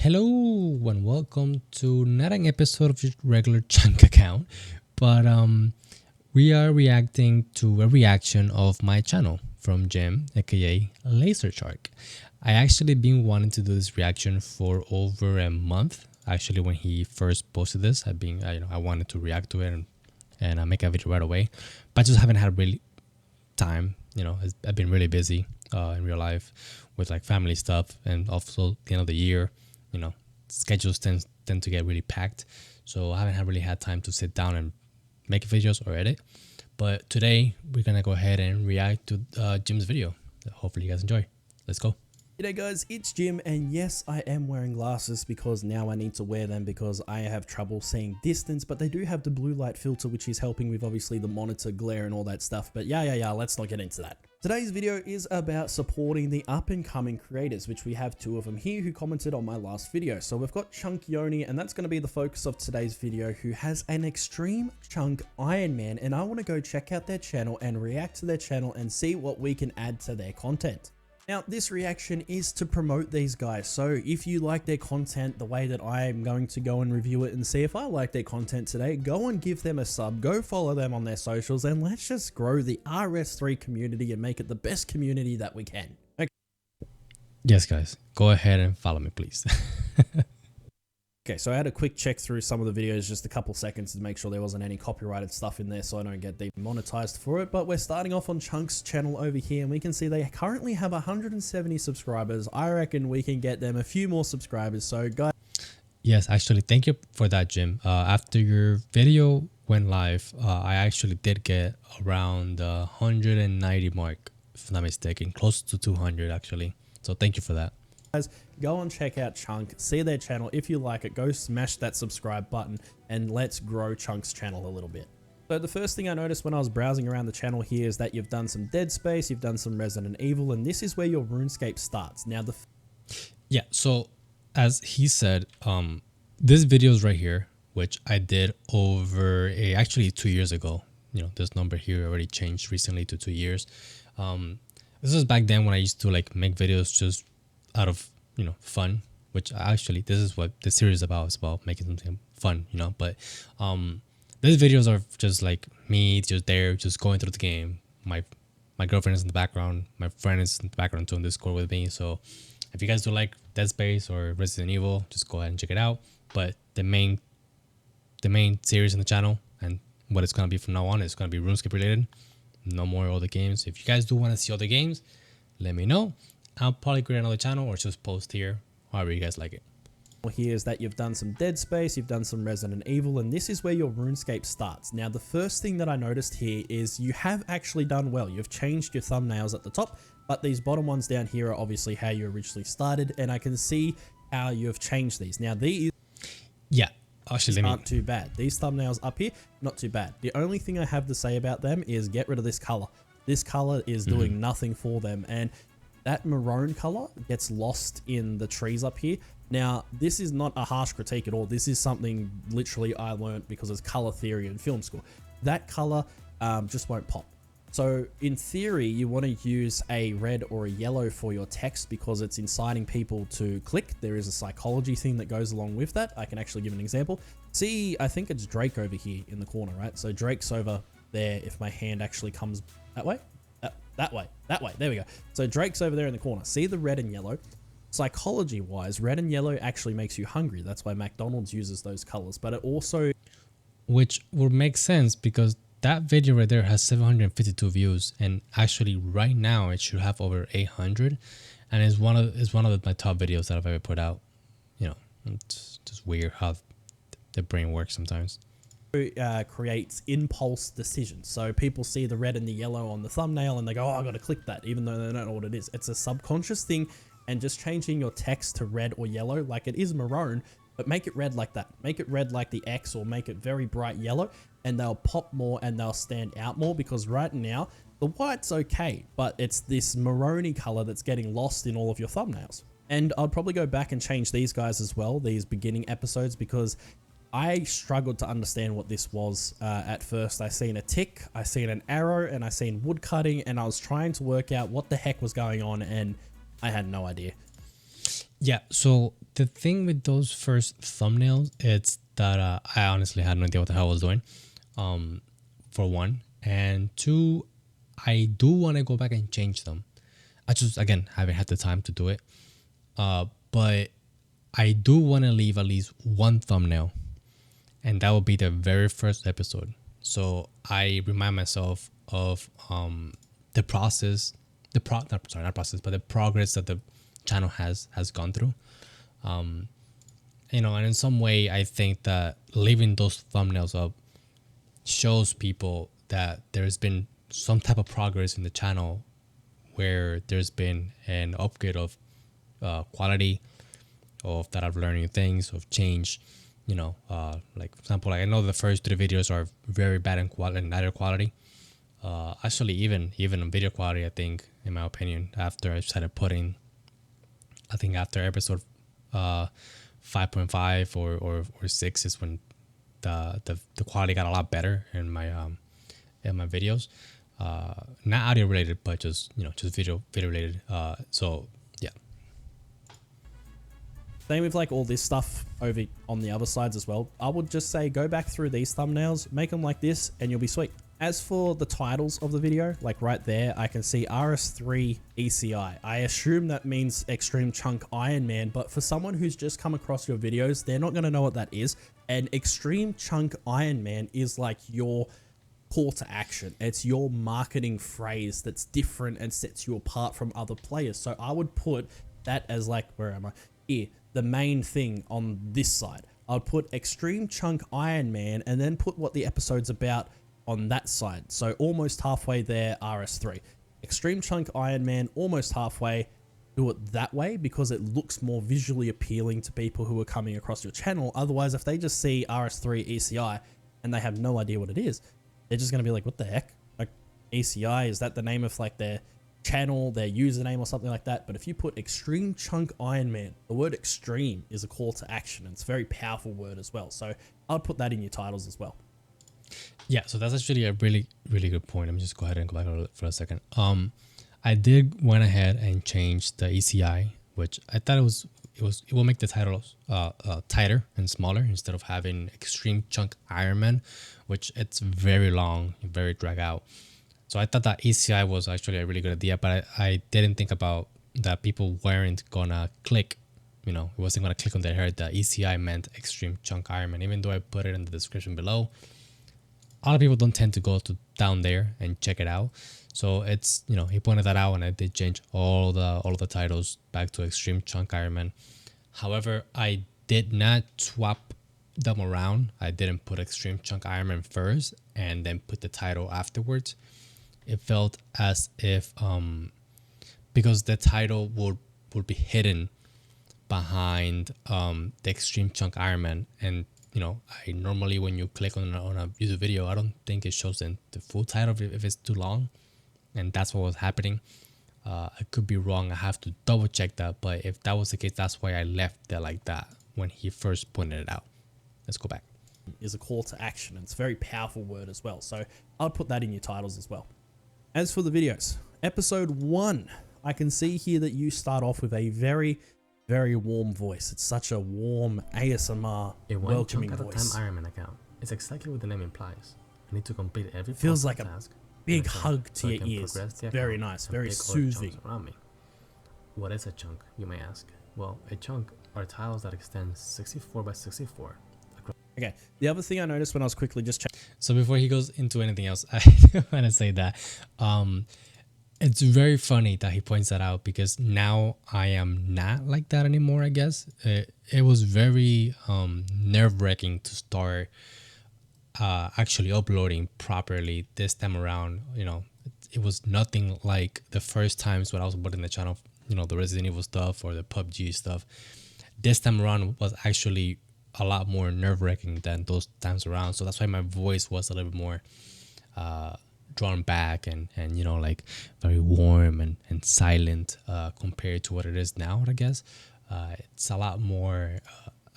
Hello and welcome to not an episode of your regular chunk account, but we are reacting to a reaction of my channel from Jim, aka Laser Shark. I actually been wanting to do this reaction for over a month. Actually, when he first posted this, I wanted to react to it and make a video right away, but I just haven't had really time. I've been really busy in real life with like family stuff, and also the end of the year. Schedules tend to get really packed, so I haven't really had time to sit down and make videos or edit. But today we're gonna go ahead and react to Jim's video. Hopefully you guys enjoy. Let's go. G'day guys, it's Jim, and yes, I am wearing glasses because now I need to wear them because I have trouble seeing distance, but they do have the blue light filter, which is helping with obviously the monitor glare and all that stuff. But yeah, let's not get into that. Today's video is about supporting the up-and-coming creators, which we have two of them here who commented on my last video. So we've got Chunk Yoni, and that's going to be the focus of today's video, who has an extreme chunk Iron Man, and I want to go check out their channel and react to their channel and see what we can add to their content. Now, this reaction is to promote these guys, so if you like their content the way that I am going to go and review it and see if I like their content today, go and give them a sub, go follow them on their socials, and let's just grow the RS3 community and make it the best community that we can. Okay. Yes, guys, go ahead and follow me, please. Okay, so I had a quick check through some of the videos, just a couple seconds to make sure there wasn't any copyrighted stuff in there so I don't get demonetized for it. But we're starting off on Chunk's channel over here, and we can see they currently have 170 subscribers. I reckon we can get them a few more subscribers. So guys. Yes, actually, thank you for that, Jim. After your video went live, I actually did get around 190 mark, if I'm not mistaken, close to 200 actually. So thank you for that. Go and check out Chunk, see their channel. If you like it, go smash that subscribe button and let's grow Chunk's channel a little bit. So the first thing I noticed when I was browsing around the channel here is that you've done some Dead Space, you've done some Resident Evil, and this is where your RuneScape starts. Now yeah, so as he said, this video is right here, which I did over actually 2 years ago. This number here already changed recently to 2 years. This was back then when I used to like make videos just out of fun, which actually this is what this series is about. It's about making something fun, but these videos are just like me just going through the game. My girlfriend is in the background, my friend is in the background too on Discord with me. So if you guys do like Dead Space or Resident Evil, just go ahead and check it out. But the main series in the channel and what it's gonna be from now on is gonna be RuneScape related. No more other games. If you guys do want to see other games, let me know. I'll probably create another channel or just post here, however you guys like it. Here is that you've done some Dead Space, you've done some Resident Evil, and this is where your RuneScape starts. Now, the first thing that I noticed here is you have actually done well. You've changed your thumbnails at the top, but these bottom ones down here are obviously how you originally started, and I can see how you've changed these. Now, these actually aren't too bad. These thumbnails up here, not too bad. The only thing I have to say about them is get rid of this color. This color is doing nothing for them, and that maroon color gets lost in the trees up here. Now, this is not a harsh critique at all. This is something literally I learned because it's color theory in film school. That color just won't pop. So in theory, you want to use a red or a yellow for your text because it's inciting people to click. There is a psychology thing that goes along with that. I can actually give an example. See, I think it's Drake over here in the corner, right? So Drake's over there if my hand actually comes that way. That way, there we go. So Drake's over there in the corner. See the red and yellow? Psychology wise, red and yellow actually makes you hungry. That's why McDonald's uses those colors, but it also, which would make sense because that video right there has 752 views, and actually right now it should have over 800, and it's one of my top videos that I've ever put out. It's just weird how the brain works sometimes. Creates impulse decisions. So people see the red and the yellow on the thumbnail and they go, oh, I gotta click that, even though they don't know what it is. It's a subconscious thing, and just changing your text to red or yellow, like it is maroon, but make it red like that. Make it red like the X, or make it very bright yellow, and they'll pop more and they'll stand out more, because right now the white's okay, but it's this maroony color that's getting lost in all of your thumbnails. And I'd probably go back and change these guys as well, these beginning episodes, because I struggled to understand what this was at first. I seen a tick, I seen an arrow, and I seen wood cutting, and I was trying to work out what the heck was going on, and I had no idea. Yeah, so the thing with those first thumbnails, it's that I honestly had no idea what the hell I was doing, for one. And two, I do want to go back and change them. I just, again, haven't had the time to do it. But I do want to leave at least one thumbnail, and that will be the very first episode. So I remind myself of the process, not process, but the progress that the channel has gone through. You know, and in some way, I think that leaving those thumbnails up shows people that there's been some type of progress in the channel, where there's been an upgrade of quality, of that I've learned new things, of change. You know, like for example, like I know the first 3 videos are very bad in quality, in audio quality. Actually, even in video quality, I think, in my opinion, after I started putting, I think after episode 5.5 or 6 is when the quality got a lot better in my videos. Not audio related, but just, you know, just video related. So yeah. Same with like all this stuff over on the other sides as well. I would just say go back through these thumbnails, make them like this, and you'll be sweet. As for the titles of the video, like right there, I can see RS3 ECI. I assume that means Extreme Chunk Iron Man, but for someone who's just come across your videos, they're not going to know what that is. And Extreme Chunk Iron Man is like your call to action. It's your marketing phrase that's different and sets you apart from other players. So I would put that as like, where am I? Here, the main thing on this side. I would put Extreme Chunk Iron Man and then put what the episode's about on that side. So almost halfway there, RS3. Extreme Chunk Iron Man, almost halfway. Do it that way because it looks more visually appealing to people who are coming across your channel. Otherwise, if they just see RS3 ECI and they have no idea what it is, they're just going to be like, what the heck? Like, ECI, is that the name of like their channel, their username or something like that? But if you put Extreme Chunk Iron Man, the word extreme is a call to action. And it's a very powerful word as well. So I'd put that in your titles as well. Yeah, so that's actually a really good point. Let me just go ahead and go back for a second. I did went ahead and change the ECI, which I thought it will make the titles tighter and smaller instead of having Extreme Chunk Iron Man, which it's very long, very drag out. So I thought that ECI was actually a really good idea, but I didn't think about that people weren't gonna click. You know, it wasn't gonna click on their head that ECI meant Extreme Chunk Iron Man, even though I put it in the description below. A lot of people don't tend to go to down there and check it out. So it's, you know, he pointed that out, and I did change all the titles back to Extreme Chunk Iron Man. However, I did not swap them around. I didn't put Extreme Chunk Iron Man first and then put the title afterwards. It felt as if because the title would be hidden behind the Extreme Chunk Iron Man, and you know, I normally when you click on a YouTube video, I don't think it shows the full title if it's too long, and that's what was happening. I could be wrong. I have to double check that, but if that was the case, that's why I left it like that when he first pointed it out. Let's go back. Is a call to action. It's a very powerful word as well. So I'll put that in your titles as well. As for the videos, episode 1, I can see here that you start off with a very warm voice. It's such a warm ASMR welcoming voice. Iron Man account. It's exactly what the name implies. I need to complete every feels like a task big hug to your ears. Very nice, very soothing. Around me. What is a chunk, you may ask? Well, a chunk are tiles that extend 64 by 64. Okay, the other thing I noticed when I was quickly just checking. So before he goes into anything else, I want to say that it's very funny that he points that out, because now I am not like that anymore, I guess. It was very nerve-wracking to start actually uploading properly this time around. You know, it was nothing like the first times when I was uploading the channel, you know, the Resident Evil stuff or the PUBG stuff. This time around was actually a lot more nerve-wracking than those times around. So that's why my voice was a little bit more drawn back and you know, like very warm and silent compared to what it is now, I guess. It's a lot more,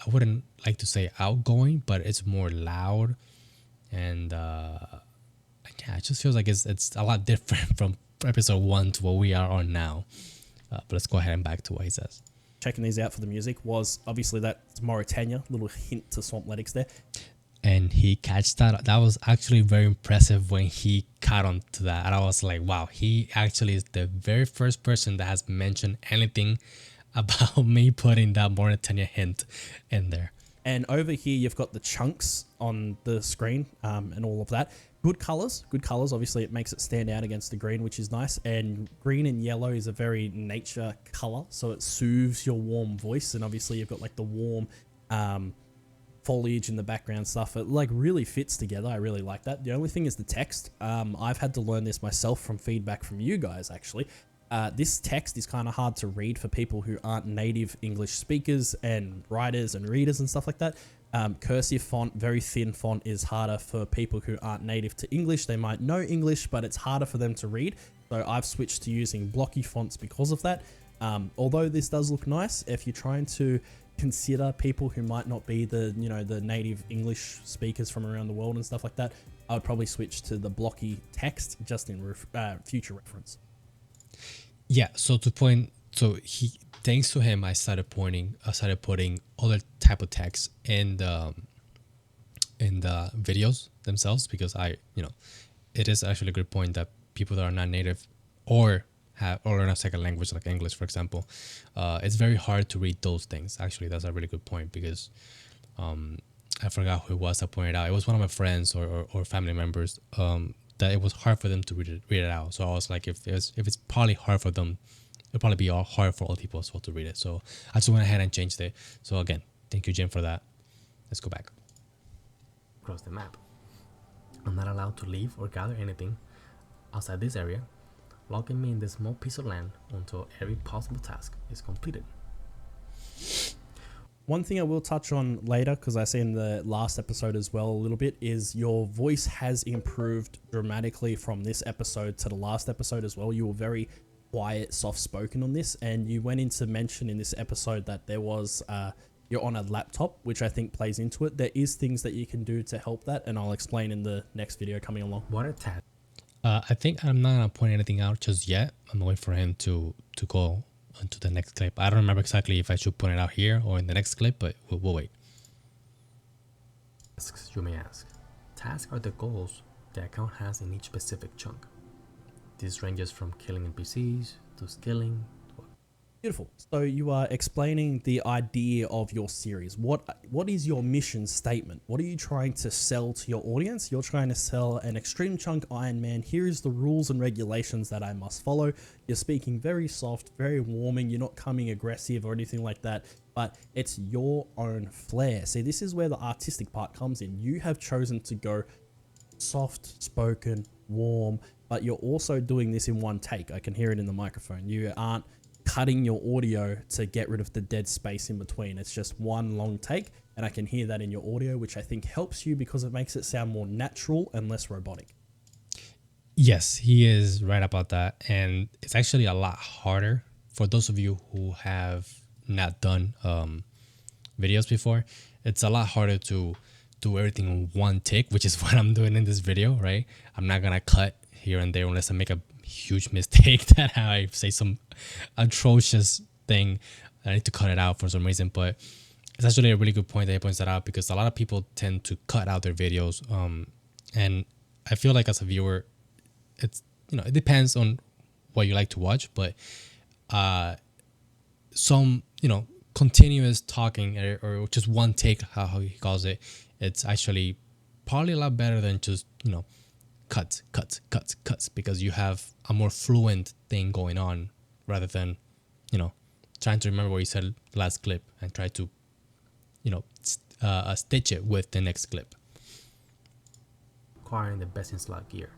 I wouldn't like to say outgoing, but it's more loud. And yeah, it just feels like it's a lot different from episode 1 to what we are on now. But let's go ahead and back to what he says. checking these out for the music was obviously that's Mauritania, little hint to Swampletics there. And he catched that. That was actually very impressive when he caught on to that. And I was like, wow, he actually is the very first person that has mentioned anything about me putting that Mauritania hint in there. And over here, you've got the chunks on the screen and all of that. Good colors. Obviously, it makes it stand out against the green, which is nice. And green and yellow is a very nature color, so it soothes your warm voice. And obviously, you've got like the warm foliage in the background stuff. It like really fits together. I really like that. The only thing is the text. I've had to learn this myself from feedback from you guys, actually. This text is kind of hard to read for people who aren't native English speakers and writers and readers and stuff like that. Cursive font, very thin font, is harder for people who aren't native to English. They might know English, but it's harder for them to read. So I've switched to using blocky fonts because of that. Although this does look nice, if you're trying to consider people who might not be the native English speakers from around the world and stuff like that, I would probably switch to the blocky text just in future reference. Yeah, so thanks to him, I started putting other type of text in the videos themselves, because it is actually a good point that people that are not native or learn a second language like English, for example, it's very hard to read those things. Actually, that's a really good point, because I forgot who it was that pointed out. It was one of my friends or family members that it was hard for them to read it out. So I was like, if it's probably hard for them, it'll probably be hard for all people as well to read it. So I just went ahead and changed it. So again, thank you, Jim, for that. Let's go back. Across the map. I'm not allowed to leave or gather anything outside this area, locking me in this small piece of land until every possible task is completed. One thing I will touch on later, because I see in the last episode as well a little bit, is your voice has improved dramatically from this episode to the last episode as well. You were very quiet, soft-spoken on this, and you went into mention in this episode that there was you're on a laptop, which I think plays into it. There is things that you can do to help that, and I'll explain in the next video coming along. What a task. I think I'm not gonna point anything out just yet. I'm waiting for him to go onto the next clip. I don't remember exactly if I should point it out here or in the next clip, but we'll wait. Tasks, you may ask. Tasks are the goals the account has in each specific chunk. This ranges from killing NPCs to skilling. Beautiful. So you are explaining the idea of your series. What is your mission statement? What are you trying to sell to your audience? You're trying to sell an extreme chunk Iron Man. Here is the rules and regulations that I must follow. You're speaking very soft, very warming. You're not coming aggressive or anything like that, but it's your own flair. See, this is where the artistic part comes in. You have chosen to go soft spoken, warm, but you're also doing this in one take. I can hear it in the microphone. You aren't cutting your audio to get rid of the dead space in between. It's just one long take, and I can hear that in your audio, which I think helps you because it makes it sound more natural and less robotic. Yes, he is right about that, and it's actually a lot harder for those of you who have not done videos before. It's a lot harder to do everything in one take, which is what I'm doing in this video, right? I'm not gonna cut here and there unless I make a huge mistake that I say some atrocious thing. I need to cut it out for some reason, but it's actually a really good point that he points that out, because a lot of people tend to cut out their videos, and I feel like as a viewer, it's it depends on what you like to watch, but some continuous talking or just one take, how he calls it, it's actually probably a lot better than just cuts, because you have a more fluent thing going on rather than trying to remember what you said last clip and try to stitch it with the next clip. Acquiring the best in slot gear.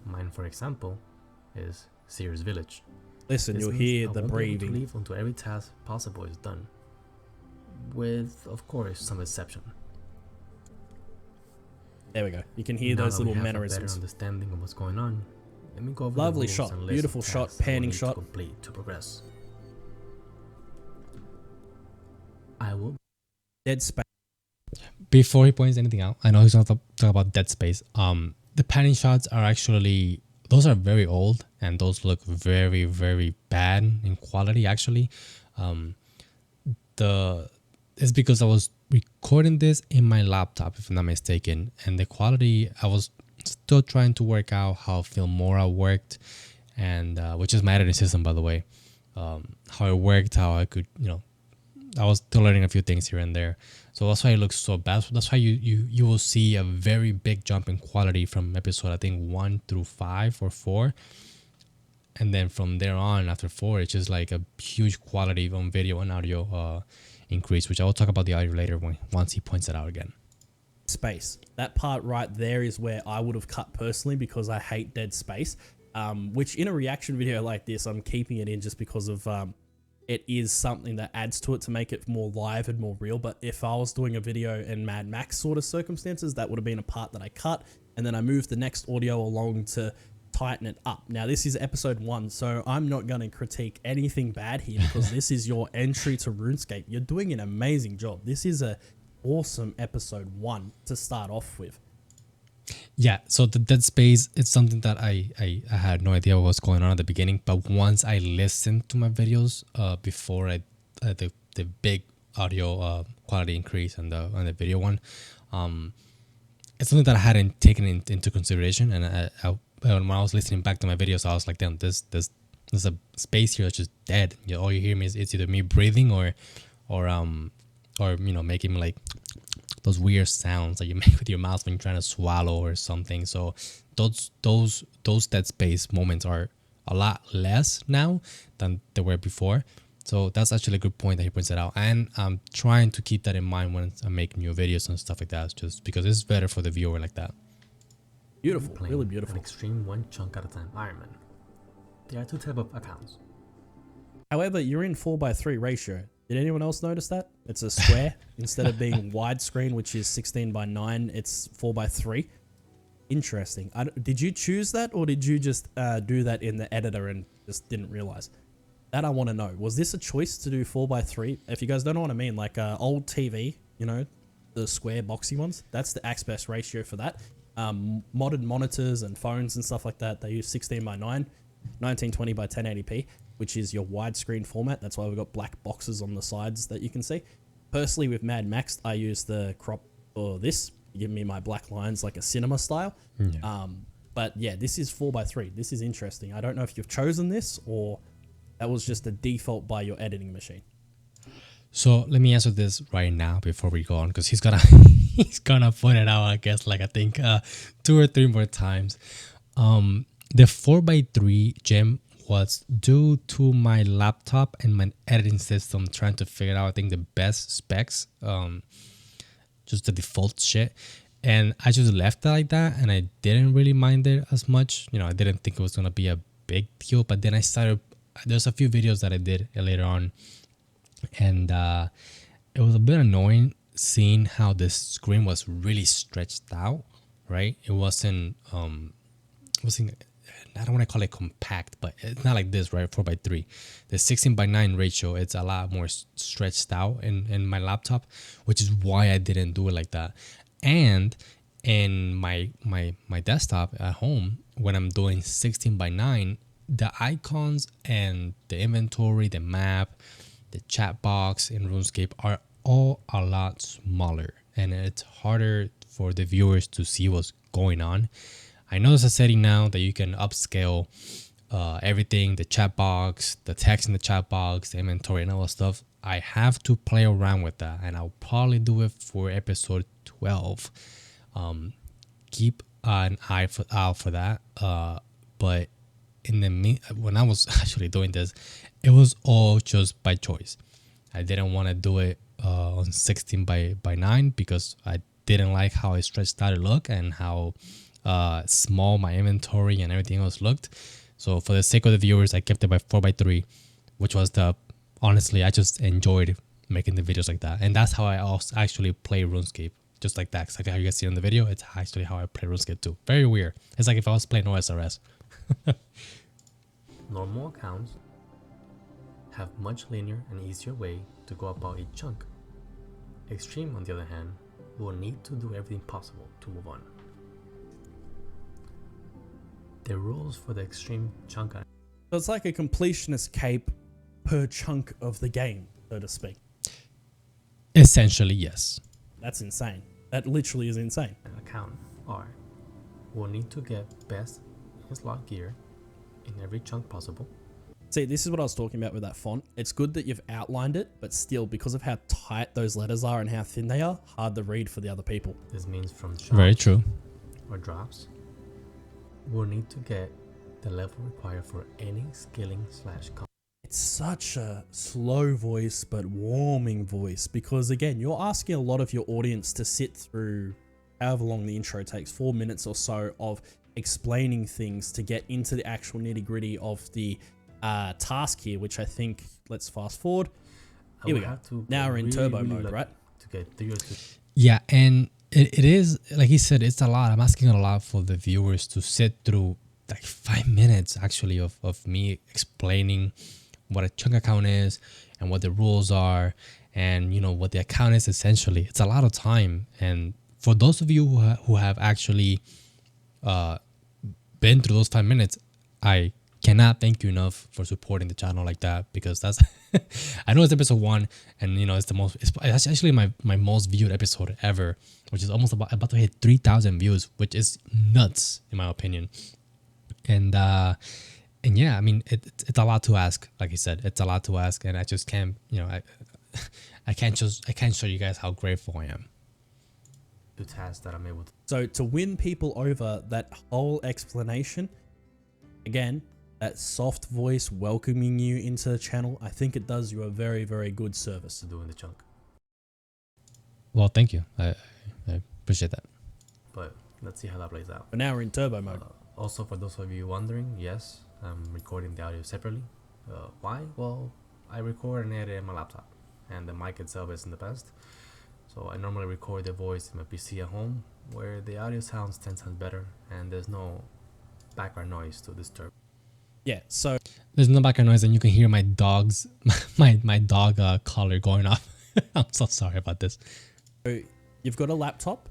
Mine, for example, is Sears Village. Listen, you'll hear the breathing. Leave until every task possible is done, with of course some exception. There we go. You can hear those little mannerisms. Better understanding of what's going on. Let me go over Lovely shot, beautiful shot, panning shot. To complete to progress. I will. Dead space. Before he points anything out, I know he's going to talk about Dead Space. The panning shots are actually, those are very old, and those look very, very bad in quality actually. it's because I was recording this in my laptop, if I'm not mistaken, and the quality, I was still trying to work out how Filmora worked, and which is my editing system, by the way, how it worked, how I could, I was still learning a few things here and there. So that's why it looks so bad. So that's why you will see a very big jump in quality from episode, I think 1 through 5 or 4. And then from there on, after 4, it's just like a huge quality on video and audio increase, which I will talk about the audio later once he points it out again. Space. That part right there is where I would have cut personally because I hate dead space. Which in a reaction video like this, I'm keeping it in just because of it is something that adds to it to make it more live and more real. But if I was doing a video in Mad Max sort of circumstances, that would have been a part that I cut, and then I moved the next audio along to tighten it up. Now this is episode 1, so I'm not going to critique anything bad here because this is your entry to RuneScape. You're doing an amazing job. This is a awesome episode 1 to start off with. Yeah, so the dead space, it's something that I had no idea what was going on at the beginning, but once I listened to my videos before the big audio quality increase and the video one, it's something that I hadn't taken into consideration. And when I was listening back to my videos, I was like, damn, there's a space here that's just dead. All you hear me is it's either me breathing or making like those weird sounds that you make with your mouth when you're trying to swallow or something. So those dead space moments are a lot less now than they were before. So that's actually a good point that he points it out. And I'm trying to keep that in mind when I make new videos and stuff like that, just because it's better for the viewer like that. Beautiful, really beautiful. An extreme 1 chunk at a time Ironman. There are 2 types of accounts. However, you're in 4:3 ratio. Did anyone else notice that? It's a square. Instead of being widescreen, which is 16:9, it's 4:3. Interesting. Did you choose that, or did you just do that in the editor and just didn't realize? That I want to know. Was this a choice to do 4:3? If you guys don't know what I mean, like old TV, the square boxy ones, that's the aspect ratio for that. Modern monitors and phones and stuff like that, they use 16:9, 1920 by 1080p, which is your widescreen format. That's why we've got black boxes on the sides that you can see. Personally, with Mad Max, I use the crop for this, give me my black lines like a cinema style. Yeah. But yeah, this is 4:3. This is interesting. I don't know if you've chosen this or that was just a default by your editing machine. So let me answer this right now before we go on, because he's gonna point it out, I guess, like I think 2 or 3 more times. The 4:3 gem was due to my laptop and my editing system trying to figure out, I think, the best specs, just the default shit. And I just left it like that, and I didn't really mind it as much. I didn't think it was gonna be a big deal. But then there's a few videos that I did later on, and it was a bit annoying seeing how the screen was really stretched out, right? It wasn't I don't want to call it compact, but it's not like this, right? 4:3. The 16:9 ratio, it's a lot more stretched out in my laptop, which is why I didn't do it like that. And in my desktop at home, when I'm doing 16:9, the icons and the inventory, the map, the chat box in RuneScape are all a lot smaller, and it's harder for the viewers to see what's going on. I know there's a setting now that you can upscale everything, the chat box, the text in the chat box, the inventory, and all that stuff. I have to play around with that, and I'll probably do it for episode 12. Keep an eye out for that. But when I was actually doing this, it was all just by choice. I didn't want to do it on 16:9 because I didn't like how it stretched out it looked and how small my inventory and everything else looked. So for the sake of the viewers, I kept it by 4:3, which was honestly, I just enjoyed making the videos like that. And that's how I also actually play RuneScape, just like that. Exactly how you guys see on the video, it's actually how I play RuneScape too. Very weird. It's like if I was playing osrs. Normal accounts have much linear and easier way to go about each chunk. Extreme, on the other hand, will need to do everything possible to move on. The rules for the extreme chunk are... So it's like a completionist cape per chunk of the game, so to speak. Essentially, yes. That's insane. That literally is insane. Account. Alright. We'll need to get best slot gear in every chunk possible. See, this is what I was talking about with that font. It's good that you've outlined it, but still, because of how tight those letters are and how thin they are, hard to read for the other people. This means from shops Very true. or drops. We'll need to get the level required for any skilling /com. It's such a slow voice, but warming voice, because again, you're asking a lot of your audience to sit through however long the intro takes, 4 minutes or so of explaining things to get into the actual nitty gritty of the task here, which I think, let's fast forward. Here we go. Now we're in turbo mode, right? To get 3 or 2. Yeah, and it is, like he said, it's a lot. I'm asking a lot for the viewers to sit through like 5 minutes actually of me explaining what a chunk account is and what the rules are and, you know, what the account is essentially. It's a lot of time. And for those of you who have actually been through those 5 minutes, I cannot thank you enough for supporting the channel like that, because that's I know it's episode 1 and, you know, it's the most, it's actually my most viewed episode ever, which is almost about to hit 3,000 views, which is nuts in my opinion. And yeah, I mean, it's a lot to ask. Like I said, it's a lot to ask, and I just can't, you know, I can't show you guys how grateful I am. The task that I'm able to. So to win people over, that whole explanation, again, that soft voice welcoming you into the channel, I think it does you a very, very good service. do in the chunk. Well, thank you. I appreciate that. But let's see how that plays out. But now we're in turbo mode. Also, for those of you wondering, yes, I'm recording the audio separately. Why? Well, I record and edit on my laptop, and the mic itself isn't the best. So I normally record the voice in my PC at home, where the audio sounds 10 times better, and there's no background noise to disturb. Yeah, so There's no background noise, and you can hear my dog's my dog collar going off. I'm so sorry about this. you've got a laptop,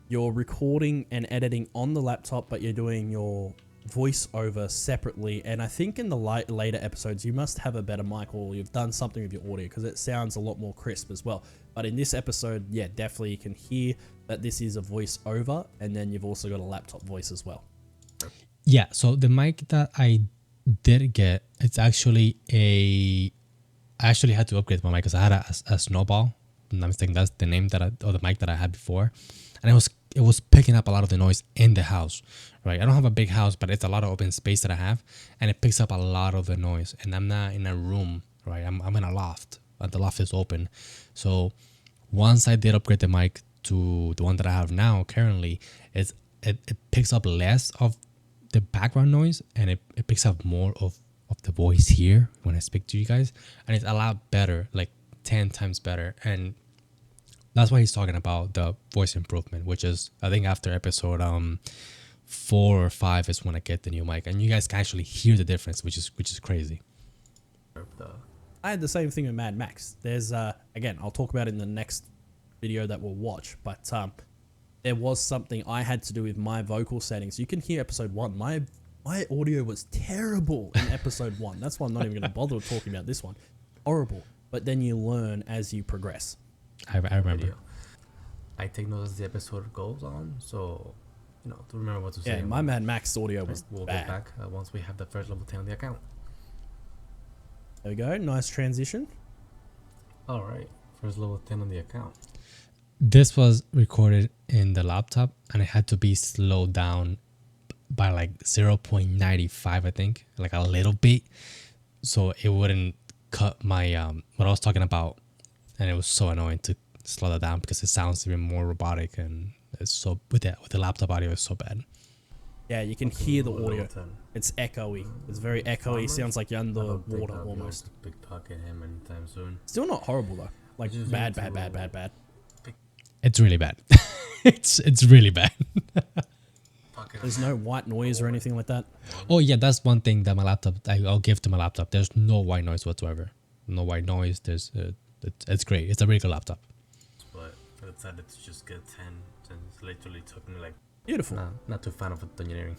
you're recording and editing on the laptop, but you're doing your voiceover separately. And I think in the later episodes, you must have a better mic, or you've done something with your audio, because it sounds a lot more crisp as well. But in this episode, yeah, definitely you can hear that this is a voiceover, and then you've also got a laptop voice as well. Yeah, so the mic that I did get, it's actually I actually had to upgrade my mic because I had a Snowball. I'm mistaken, that's the name or the mic that I had before, and it was picking up a lot of the noise in the house, right? I don't have a big house, but it's a lot of open space that I have, and it picks up a lot of the noise. And I'm not in a room, right? I'm in a loft, and the loft is open. So once I did upgrade the mic to the one that I have now currently, it picks up less of the background noise, and it picks up more of the voice here when I speak to you guys, and it's a lot better, like 10 times better. And that's why he's talking about the voice improvement, which is, I think after episode 4 or 5 is when I get the new mic, and you guys can actually hear the difference, which is crazy. I had the same thing with Mad Max. There's again, I'll talk about it in the next video that we'll watch, but there was something I had to do with my vocal settings. You can hear episode 1. My audio was terrible in episode 1. That's why I'm not even going to bother talking about this one. Horrible. But then you learn as you progress. I remember. I take notes as the episode goes on, so, you know, to remember what to say. Yeah, my Mad Max audio was We'll bad. get back once we have the first level 10 on the account. There we go. Nice transition. All right, first level 10 on the account. This was recorded in the laptop, and it had to be slowed down by like 0.95, I think, like a little bit, so it wouldn't cut my what I was talking about. And it was so annoying to slow that down because it sounds even more robotic, and it's so with the laptop audio is so bad. Yeah, you can hear the audio. It's echoey. It's very echoey. Sounds like you're underwater almost. Big talk at him anytime soon. Still not horrible though. Like bad. It's really bad. it's really bad. There's no white noise or anything like that. Oh yeah, that's one thing that my laptop I'll give to my laptop. There's no white noise whatsoever. No white noise. There's it's great. It's a really good laptop. But I decided to just get 10, since it literally took me like. Beautiful. Not too fan of engineering.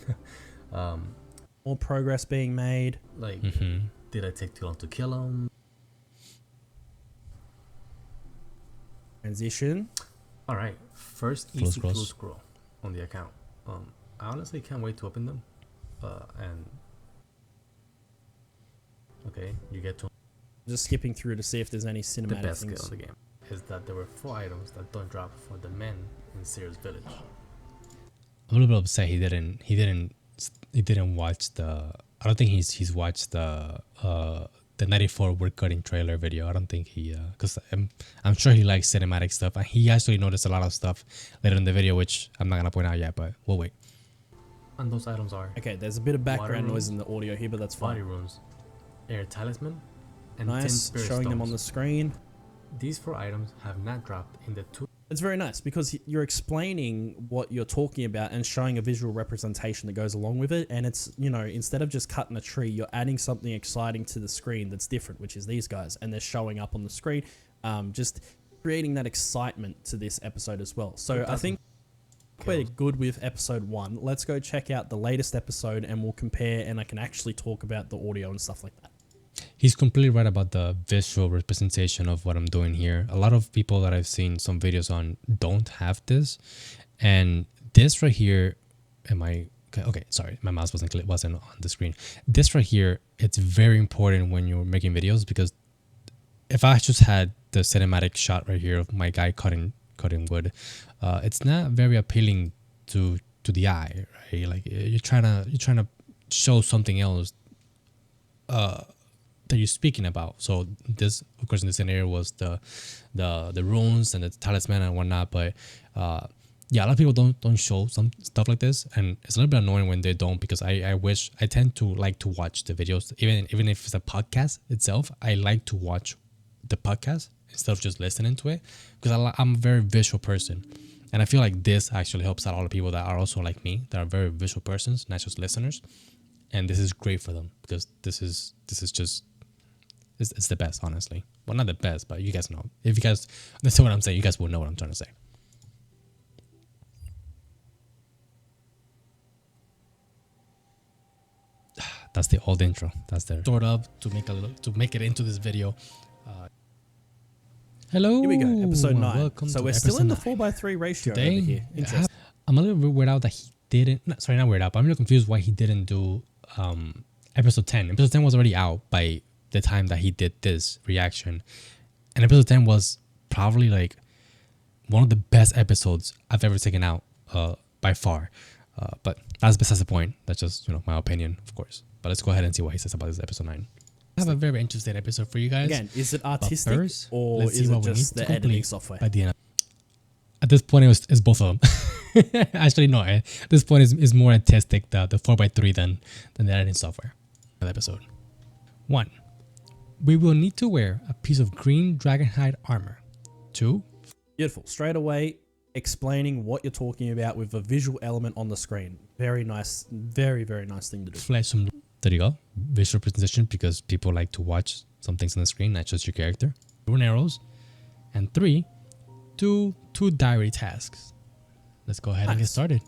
More progress being made. Like, did I take too long to kill him? transition. All right, first Flow easy scrolls. flow scroll on the account. I honestly can't wait to open them. And okay, you get to Just skipping through to see if there's any the cinematic best skill things. of the game is that there were 4 items that don't drop for the men in Sears Village. I'm a little bit upset he didn't watch the. I don't think he's watched the 94 wood cutting trailer video. I don't think he because I'm sure he likes cinematic stuff, and he actually noticed a lot of stuff later in the video, which I'm not gonna point out yet, but we'll wait. And those items are Okay, there's a bit of background Water noise in the audio here, but that's body fine. runes, air talisman, and 10 Nice, spirit showing them on the stones. screen. These 4 items have not dropped in the 2 It's very nice because you're explaining what you're talking about and showing a visual representation that goes along with it. And it's, you know, instead of just cutting a tree, you're adding something exciting to the screen that's different, which is these guys. And they're showing up on the screen, just creating that excitement to this episode as well. So I think we're good with episode 1. Let's go check out the latest episode and we'll compare, and I can actually talk about the audio and stuff like that. He's completely right about the visual representation of what I'm doing here. A lot of people that I've seen some videos on don't have this, and this right here, okay, sorry, my mouse wasn't on the screen. This right here, it's very important when you're making videos, because if I just had the cinematic shot right here of my guy cutting wood, it's not very appealing to the eye, right? Like you're trying to show something else that you're speaking about. So this, of course, in this scenario was the runes and the talisman and whatnot, but yeah, a lot of people don't show some stuff like this, and it's a little bit annoying when they don't, because I tend to like to watch the videos, even if it's a podcast itself. I like to watch the podcast instead of just listening to it, because I'm a very visual person, and I feel like this actually helps out a lot of people that are also like me, that are very visual persons, not just listeners. And this is great for them, because this is just it's the best, honestly. Well, not the best, but you guys know. If you guys listen what I'm saying, you guys will know what I'm trying to say. That's the old intro. That's there. Sort of to make it into this video. Hello. Here we go, episode 9. Welcome So to we're still in the episode 4:3 ratio Today, over here. Interesting. I'm a little bit weirded out that he didn't. Not weirded out, but I'm a little confused why he didn't do episode 10. Episode 10 was already out by the time that he did this reaction, and episode 10 was probably like one of the best episodes I've ever taken out by far. But that's besides the point. That's just, you know, my opinion, of course. But let's go ahead and see what he says about this episode 9. I have a very interesting episode for you guys. Again, is it artistic first, or let's see is it what we just need the to editing complete software? by the end. At this point, it's both of them. Actually, no. At this point, is more artistic, the 4x3 than the editing software. Episode 1. We will need to wear a piece of green dragonhide armor. 2. Beautiful. Straight away, explaining what you're talking about with a visual element on the screen. Very nice. Very, very nice thing to do. Flesh some. There you go. Visual presentation, because people like to watch some things on the screen, not just your character. Rune arrows. And 3. Two diary tasks. Let's go ahead and get started.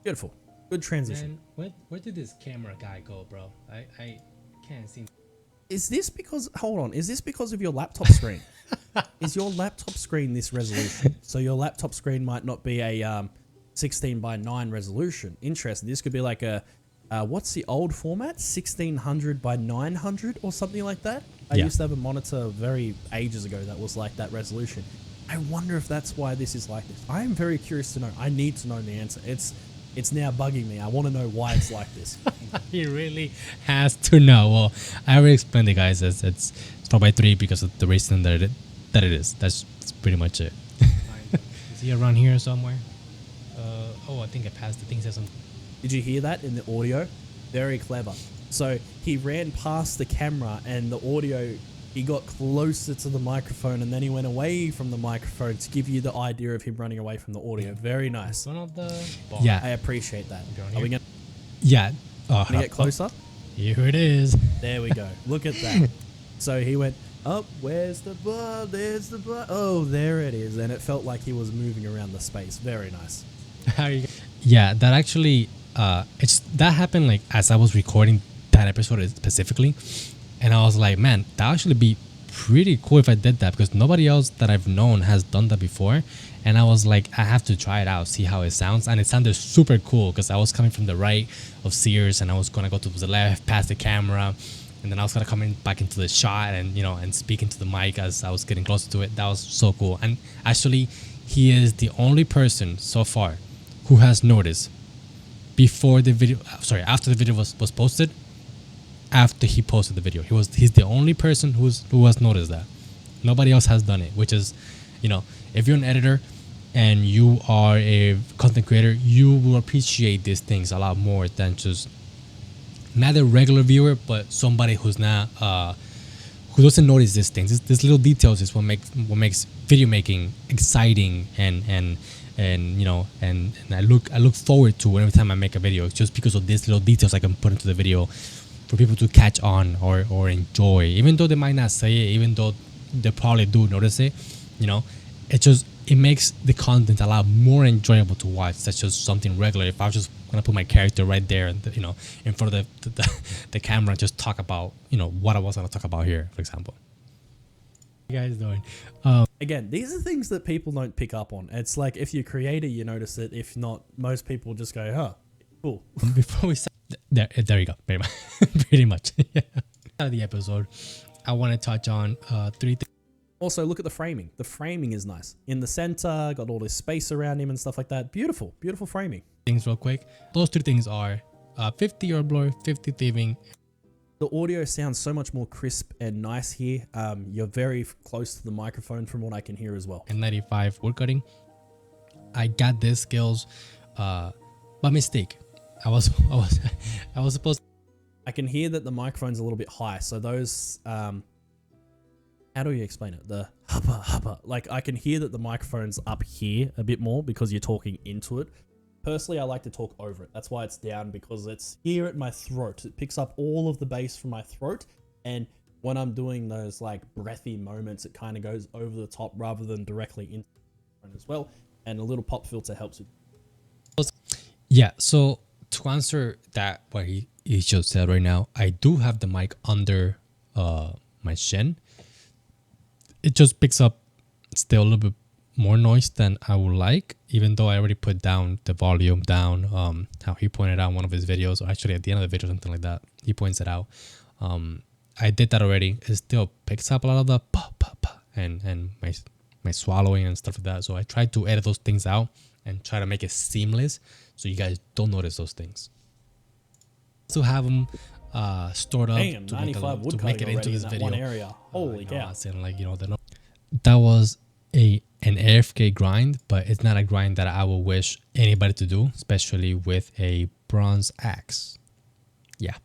Beautiful. Good transition. Man, where did this camera guy go, bro? I can't see. Is this because, hold on, is this because of your laptop screen? Is your laptop screen this resolution? So your laptop screen might not be a 16:9 resolution. Interesting. This could be like a, what's the old format? 1600 by 900 or something like that? I used to have a monitor very ages ago that was like that resolution. I wonder if that's why this is like this. I am very curious to know. I need to know the answer. It's now bugging me. I want to know why it's like this. He really has to know. Well, I already explained it, guys. It's 4x3 because of the reason that it is. That's pretty much it. Is he around here somewhere? Oh, I think I passed. The thing says something. Did you hear that in the audio? Very clever. So he ran past the camera and the audio, he got closer to the microphone and then he went away from the microphone to give you the idea of him running away from the audio. Very nice. One of the Yeah, I appreciate that. Are we going to get closer? Here it is. There we go. Look at that. So he went, oh, where's the bar? There's the bar. Oh, there it is. And it felt like he was moving around the space. Very nice. Yeah, that actually, that happened like as I was recording that episode specifically. And I was like, man, that actually be pretty cool if I did that, because nobody else that I've known has done that before. And I was like, I have to try it out, see how it sounds. And it sounded super cool because I was coming from the right of Sears and I was gonna go to the left past the camera, and then I was gonna come in back into the shot and, you know, and speak into the mic as I was getting closer to it. That was so cool. And actually, he is the only person so far who has noticed before the video, sorry, after the video was posted, after he posted the video. He's the only person who has noticed that. Nobody else has done it, which is, you know, if you're an editor and you are a content creator, you will appreciate these things a lot more than just not a regular viewer, but somebody who's not who doesn't notice these things. These little details is what makes video making exciting, and you know, and I look forward to every time I make a video, just because of these little details I can put into the video for people to catch on or enjoy, even though they might not say it, even though they probably do notice it. You know, it makes the content a lot more enjoyable to watch. That's just something regular. If I was just gonna put my character right there and, you know, in front of the camera, and just talk about, you know, what I was gonna talk about here, for example. What you guys doing? Again, these are things that people don't pick up on. It's like, if you're a creator, you notice it. If not, most people just go, huh, cool. Before we start, there you go, pretty much. Pretty much. Yeah. Out of the episode, I want to touch on 3 things. Also, look at the framing. The framing is nice. In the center, got all this space around him and stuff like that. Beautiful, beautiful framing. Things real quick. Those 2 things are 50 or blur, 50 thieving. The audio sounds so much more crisp and nice here. You're very close to the microphone from what I can hear as well. And 95 woodcutting. I got these skills by mistake. I was supposed. I can hear that the microphone's a little bit high. So those, how do you explain it? The huppa. Like, I can hear that the microphone's up here a bit more because you're talking into it. Personally, I like to talk over it. That's why it's down, because it's here at my throat. It picks up all of the bass from my throat. And when I'm doing those like breathy moments, it kind of goes over the top rather than directly into the microphone as well. And a little pop filter helps with. Yeah, so to answer that, what he just said right now, I do have the mic under my shin. It just picks up still a little bit more noise than I would like, even though I already put down the volume down. How he pointed out in one of his videos, or actually at the end of the video, something like that, he points it out. I did that already. It still picks up a lot of the pa pa pa and my swallowing and stuff like that. So I tried to edit those things out and try to make it seamless so you guys don't notice those things. So have them stored up. Damn, to 95 wood to make it into in this that video. one area. Holy cow! Saying, like, you know, that was an AFK grind, but it's not a grind that I would wish anybody to do, especially with a bronze axe. Yeah,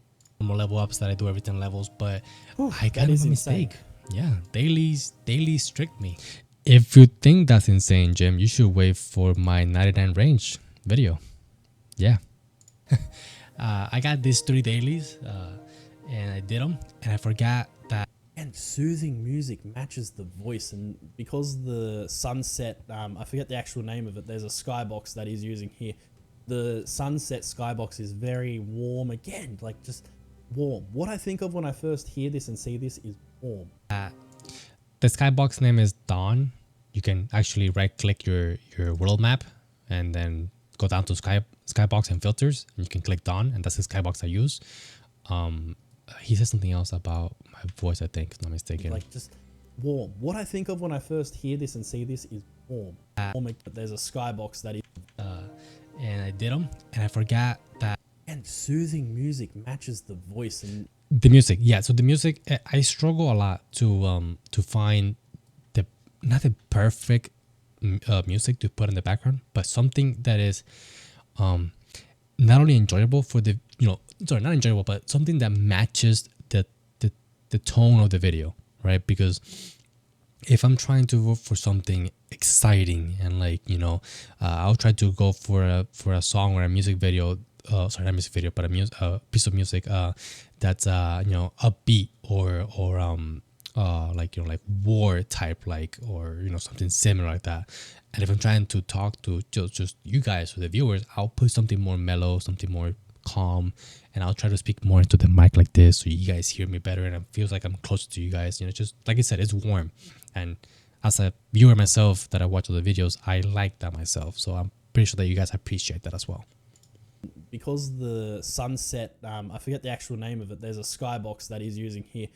more level ups that I do every 10 levels, but I got a mistake. Yeah, dailies strict me. If you think that's insane, Jim, you should wait for my 99 range video. Yeah. I got these 3 dailies and I did them, and I forgot that. And soothing music matches the voice, and because the sunset, I forget the actual name of it, there's a skybox that he's using here. The sunset skybox is very warm, again, like just warm. What I think of when I first hear this and see this is warm. The skybox name is Dawn. You can actually right click your world map and then go down to skybox and filters, and you can click Dawn, and that's the skybox I use. He said something else about my voice, I think, if not mistaken. Like just warm. What I think of when I first hear this and see this is warm. There's a skybox that is. And I did them, and I forgot that. And soothing music matches the voice and the music. Yeah, so the music, I struggle a lot to find not the perfect music to put in the background, but something that is not only enjoyable for the, not enjoyable, but something that matches the tone of the video, right? Because if I'm trying to go for something exciting and I'll try to go for a song or a music video, not music video, but a piece of music that's upbeat or like war type, or something similar like that. And if I'm trying to talk to just you guys or the viewers, I'll put something more mellow, something more calm, and I'll try to speak more into the mic like this so you guys hear me better and it feels like I'm closer to you guys. You know, just like I said, it's warm. And as a viewer myself that I watch all the videos, I like that myself. So I'm pretty sure that you guys appreciate that as well. Because the sunset, I forget the actual name of it, there's a skybox that he's using here.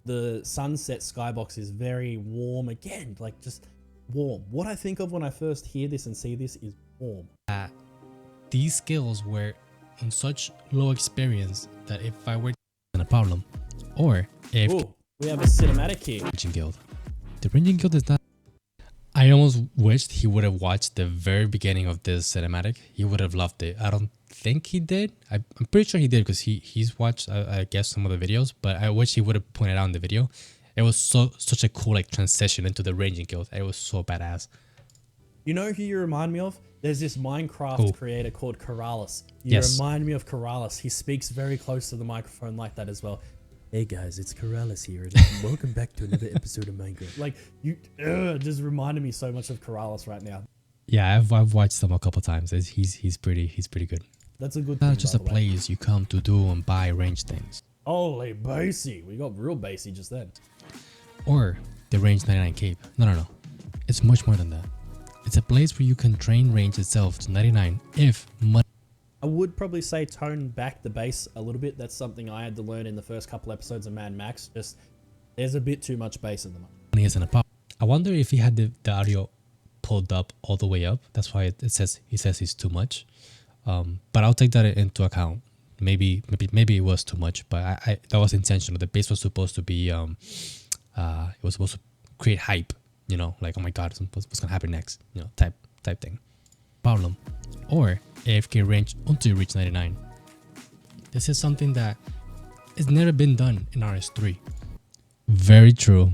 The sunset skybox is very warm again, like just warm. What I think of when I first hear this and see this is warm. These skills were on such low experience that if I were in a problem, or if Ooh, we have a cinematic here. Ranging Guild, the Ranging Guild is not. I almost wished he would have watched the very beginning of this cinematic. He would have loved it. I don't think he did. I'm pretty sure he did because he's watched I guess some of the videos, but I wish he would have pointed out in the video. It was such a cool like transition into the Ranging Guild. It was so badass. You know who you remind me of? There's this Minecraft creator called Keralis. You remind me of Keralis. He speaks very close to the microphone like that as well. Hey guys, it's Keralis here, and welcome back to another episode of Minecraft. Like, you just reminded me so much of Keralis right now. Yeah, I've watched him a couple times. He's pretty good. That's a good thing. Not just a place you come to do and buy ranged things. Holy bassy. We got real bassy just then. Or the range 99 cape. No. It's much more than that. It's a place where you can train range itself to 99 if money. I would probably say tone back the bass a little bit. That's something I had to learn in the first couple episodes of Mad Max. Just there's a bit too much bass in the mic. Money isn't a pop. I wonder if he had the audio pulled up all the way up. That's why it says he's too much. But I'll take that into account. Maybe it was too much, but I that was intentional. The bass was supposed to be it was supposed to create hype. You know, like, oh my god, what's gonna happen next? You know, type thing. Problem. Or AFK range until you reach 99. This is something that has never been done in RS3. Very true.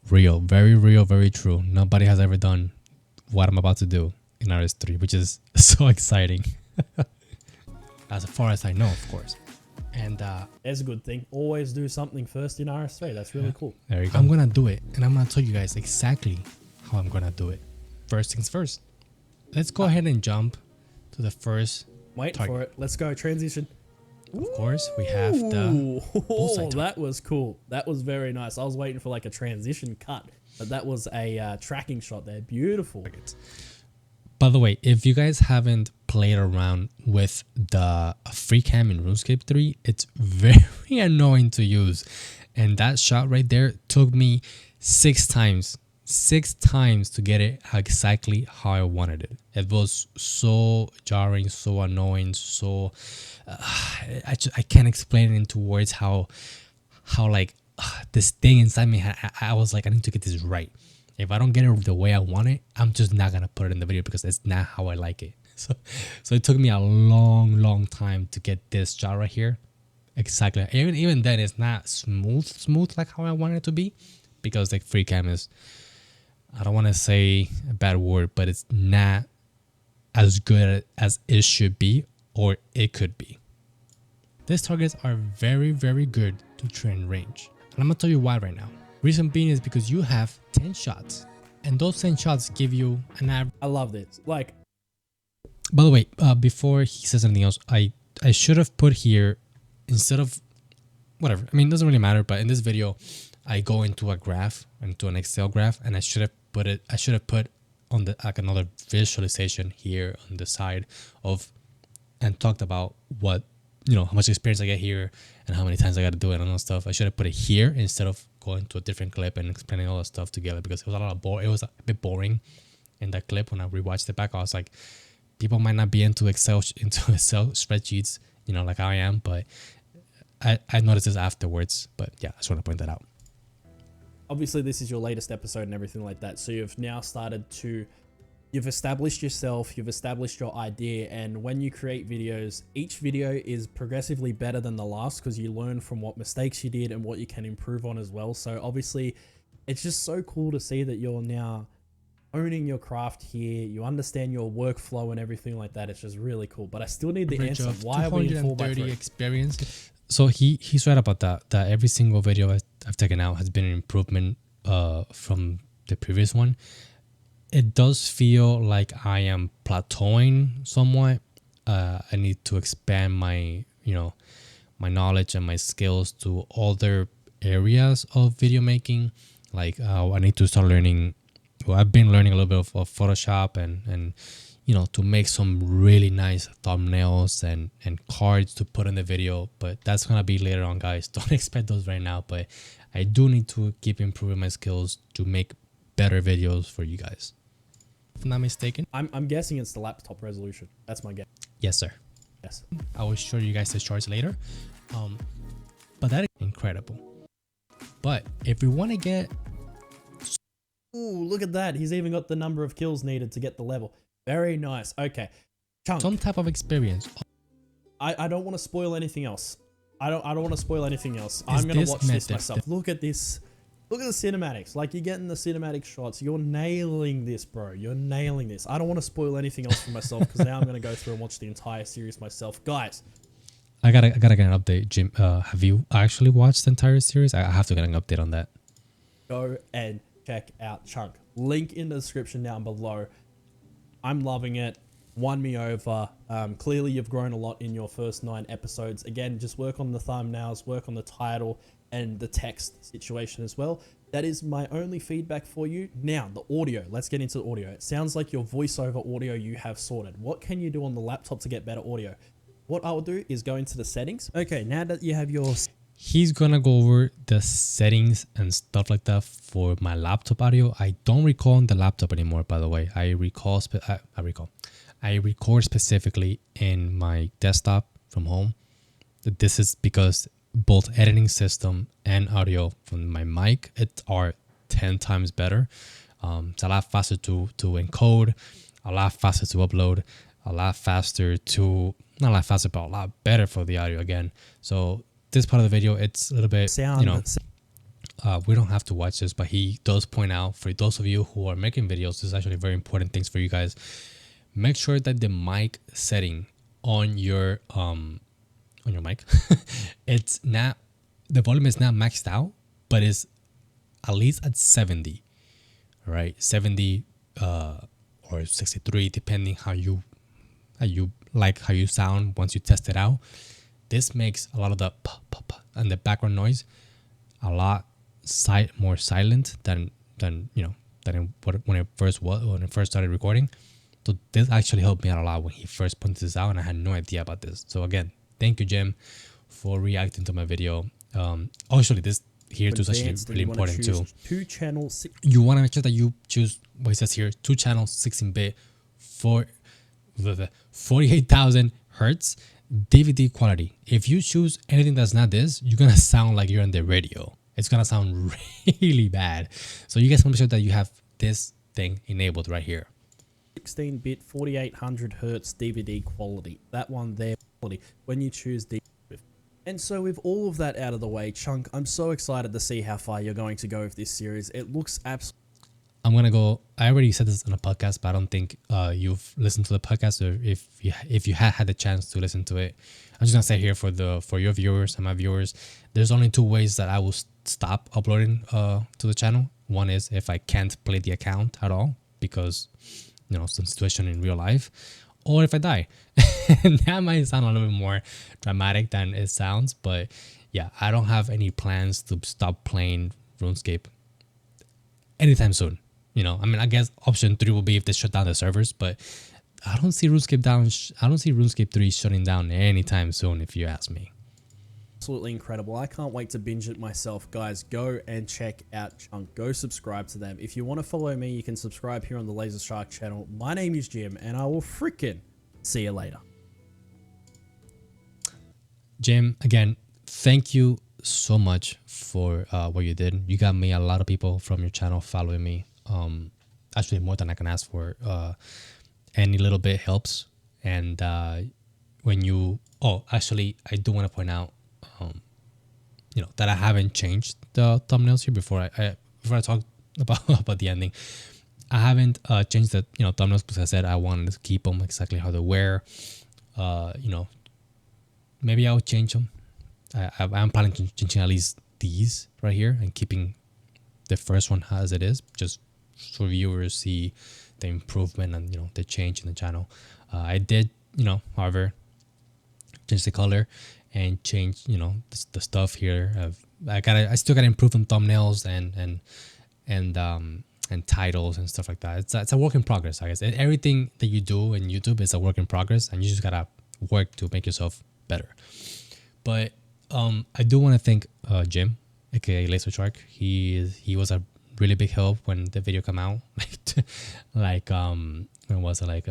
Real. Very real, very true. Nobody has ever done what I'm about to do in RS3, which is so exciting. As far as I know, of course. And there's a good thing. Always do something first in RS3. That's really cool. There you go. I'm gonna do it, and I'm gonna tell you guys exactly how I'm gonna do it. First things first. Let's go ahead and jump to the first. Wait for it. Let's go. Transition. Of course, we have the bullseye. That was cool. That was very nice. I was waiting for like a transition cut, but that was a tracking shot there. Beautiful. By the way, if you guys haven't played around with the free cam in RuneScape 3, it's very annoying to use. And that shot right there took me 6 times to get it exactly how I wanted it. It was so jarring, so annoying, so I can't explain it into words how like this thing inside me, I was like, I need to get this right. If I don't get it the way I want it, I'm just not gonna put it in the video because it's not how I like it. So it took me a long time to get this shot right here exactly. Even then, it's not smooth like how I want it to be, because like free cam is, I don't want to say a bad word, but it's not as good as it should be or it could be. These targets are very good to train range, and I'm gonna tell you why right now. Reason being is because you have 10 shots, and those 10 shots give you an average. I love this. Like, by the way, before he says anything else, I should have put here, instead of whatever. I mean, it doesn't really matter. But in this video, I go into a graph, into an Excel graph, and I should have put on the like another visualization here on the side of, and talked about what, you know, how much experience I get here and how many times I got to do it and all that stuff. I should have put it here instead of going to a different clip and explaining all that stuff together, because it was it was a bit boring in that clip. When I rewatched it back, I was like, people might not be into Excel spreadsheets, you know, like I am, but I noticed this afterwards. But yeah, I just want to point that out. Obviously, this is your latest episode and everything like that. So you've now you've established yourself, you've established your idea, and when you create videos, each video is progressively better than the last because you learn from what mistakes you did and what you can improve on as well. So obviously, it's just so cool to see that you're now owning your craft here. You understand your workflow and everything like that. It's just really cool. But I still need the answer. Why are we in 4x3? Experience. So he's right about that. That every single video I've taken out has been an improvement from the previous one. It does feel like I am plateauing somewhat, I need to expand my, my knowledge and my skills to other areas of video making. Like I need to start learning. Well, I've been learning a little bit of Photoshop and to make some really nice thumbnails and cards to put in the video. But that's gonna be later on, guys. Don't expect those right now. But I do need to keep improving my skills to make better videos for you guys. If I'm not mistaken. I'm guessing it's the laptop resolution. That's my guess. Yes, sir. Yes. I will show you guys the charts later. But that is incredible. But if we want to get... Ooh, look at that. He's even got the number of kills needed to get the level. Very nice. Okay. Chunk. Some type of experience. I don't want to spoil anything else. I don't want to spoil anything else. I'm going to watch this myself. Look at this. Look at the cinematics. Like, you're getting the cinematic shots. You're nailing this, bro. You're nailing this. I don't want to spoil anything else for myself because now I'm going to go through and watch the entire series myself. Guys. I gotta get an update, Jim. Have you actually watched the entire series? I have to get an update on that. Go and check out Chunk. Link in the description down below. I'm loving it. Won me over. Clearly, you've grown a lot in your first 9 episodes. Again, just work on the thumbnails, work on the title, and the text situation as well. That is my only feedback for you. Now, the audio. Let's get into the audio. It sounds like your voiceover audio you have sorted. What can you do on the laptop to get better audio? What I will do is go into the settings. Okay, now that you have your... He's gonna go over the settings and stuff like that for my laptop audio. I don't recall on the laptop anymore, by the way. I record specifically in my desktop from home. This is because both editing system and audio from my mic are 10 times better. It's a lot faster to encode, a lot faster to upload, a lot faster to... Not a lot faster, but a lot better for the audio again. So this part of the video, it's a little bit, sound, we don't have to watch this, but he does point out for those of you who are making videos, this is actually very important things for you guys. Make sure that the mic setting on your mic, it's not, the volume is not maxed out, but it's at least at 70, right? 70 or 63, depending how you sound once you test it out. This makes a lot of the and the background noise a lot more silent than when it first started recording. So this actually helped me out a lot when he first pointed this out, and I had no idea about this. So again, thank you, Jim, for reacting to my video. Actually, this here too is actually really important too. 2 channels. You want to make sure that you choose what it says here: 2 channels, 16-bit, 48,000 hertz DVD quality. If you choose anything that's not this, you're gonna sound like you're on the radio. It's gonna sound really bad. So you guys want to make sure that you have this thing enabled right here. 16-bit 4800 hertz DVD quality. That one there, quality, when you choose the... And so with all of that out of the way, Chunk, I'm so excited to see how far you're going to go with this series. It looks absolutely... I'm gonna go. I already said this on a podcast, but I don't think you've listened to the podcast, or if you had the chance to listen to it. I'm just gonna say here for your viewers and my viewers, there's only 2 ways that I will stop uploading to the channel. One is if I can't play the account at all because some situation in real life, or if I die. And that might sound a little bit more dramatic than it sounds, but yeah, I don't have any plans to stop playing RuneScape anytime soon. I guess option 3 will be if they shut down the servers, but I don't see RuneScape 3 shutting down anytime soon, if you ask me. Absolutely incredible. I can't wait to binge it myself. Guys, go and check out Chunk. Go subscribe to them. If you want to follow me, you can subscribe here on the Laser Shark channel. My name is Jim, and I will freaking see you later. Jim, again, thank you so much for what you did. You got me a lot of people from your channel following me. Actually more than I can ask for. Any little bit helps. And when you actually I do want to point out that I haven't changed the thumbnails here before I talk about the ending. I haven't changed the thumbnails because I said I wanted to keep them exactly how they were. Maybe I'll change them. I'm planning on changing at least these right here and keeping the first one as it is, just so viewers see the improvement and the change in the channel. I did however, change the color and change, the stuff here. I still gotta improve on thumbnails and titles and stuff like that. It's a work in progress, I guess. Everything that you do in YouTube is a work in progress, and you just gotta work to make yourself better. But I do want to thank Jim, aka Laser Shark. He was a really big help when the video came out. When was it? I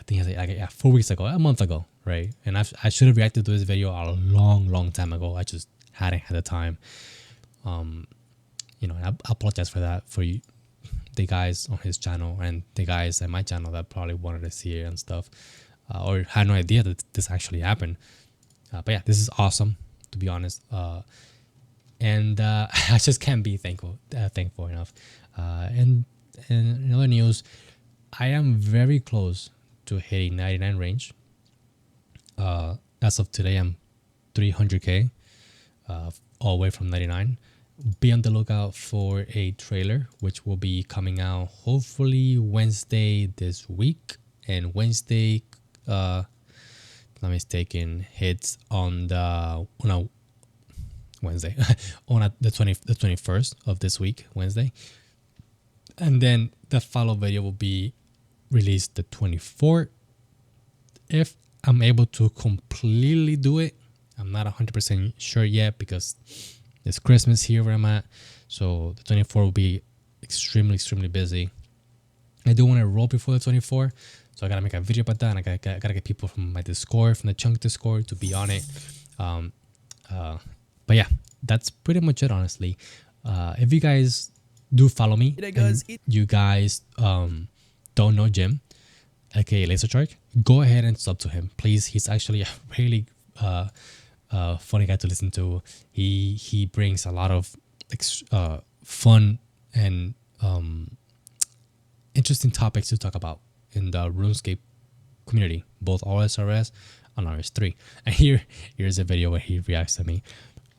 think it was like 4 weeks ago, a month ago, right? And I should have reacted to this video a long time ago. I just hadn't had the time. I apologize for that, for you, the guys on his channel and the guys at my channel that probably wanted to see it and stuff, or had no idea that this actually happened. But yeah, this is awesome, to be honest. And I just can't be thankful enough. And in other news, I am very close to hitting 99 range. As of today, I'm 300k, all the way from 99. Be on the lookout for a trailer, which will be coming out hopefully Wednesday this week. And Wednesday, not mistaken, hits on Wednesday on the 21st of this week, Wednesday. And then the follow video will be released the 24th. If I'm able to completely do it, I'm not 100% sure yet, because it's Christmas here where I'm at. So the 24th will be extremely busy. I do want to roll before the 24th, so I gotta make a video about that, and I gotta get people from my Discord, from the Chunk Discord, to be on it. But yeah, that's pretty much it, honestly. If you guys do follow me, you guys don't know Jim, aka Laser Shark, go ahead and sub to him, please. He's actually a really funny guy to listen to. He brings a lot of fun and interesting topics to talk about in the RuneScape community, both osrs and rs3. And here's a video where he reacts to me.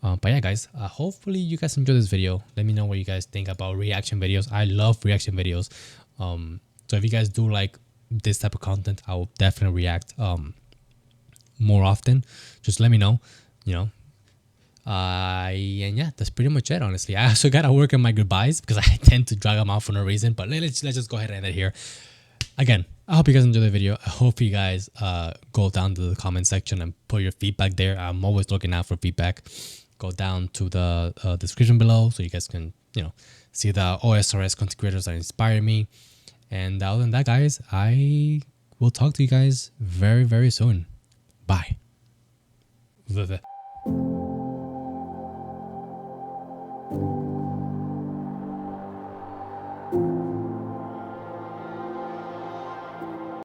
But yeah, guys, hopefully you guys enjoy this video. Let me know what you guys think about reaction videos. I love reaction videos. So if you guys do like this type of content, I will definitely react more often. Just let me know, and yeah, that's pretty much it, honestly. I also gotta work on my goodbyes because I tend to drag them out for no reason. But let's just go ahead and end it here. Again, I hope you guys enjoyed the video. I hope you guys go down to the comment section and put your feedback there. I'm always looking out for feedback. Go down to the description below so you guys can see the osrs content creators that inspire me. And other than that, guys, I will talk to you guys very soon. Bye.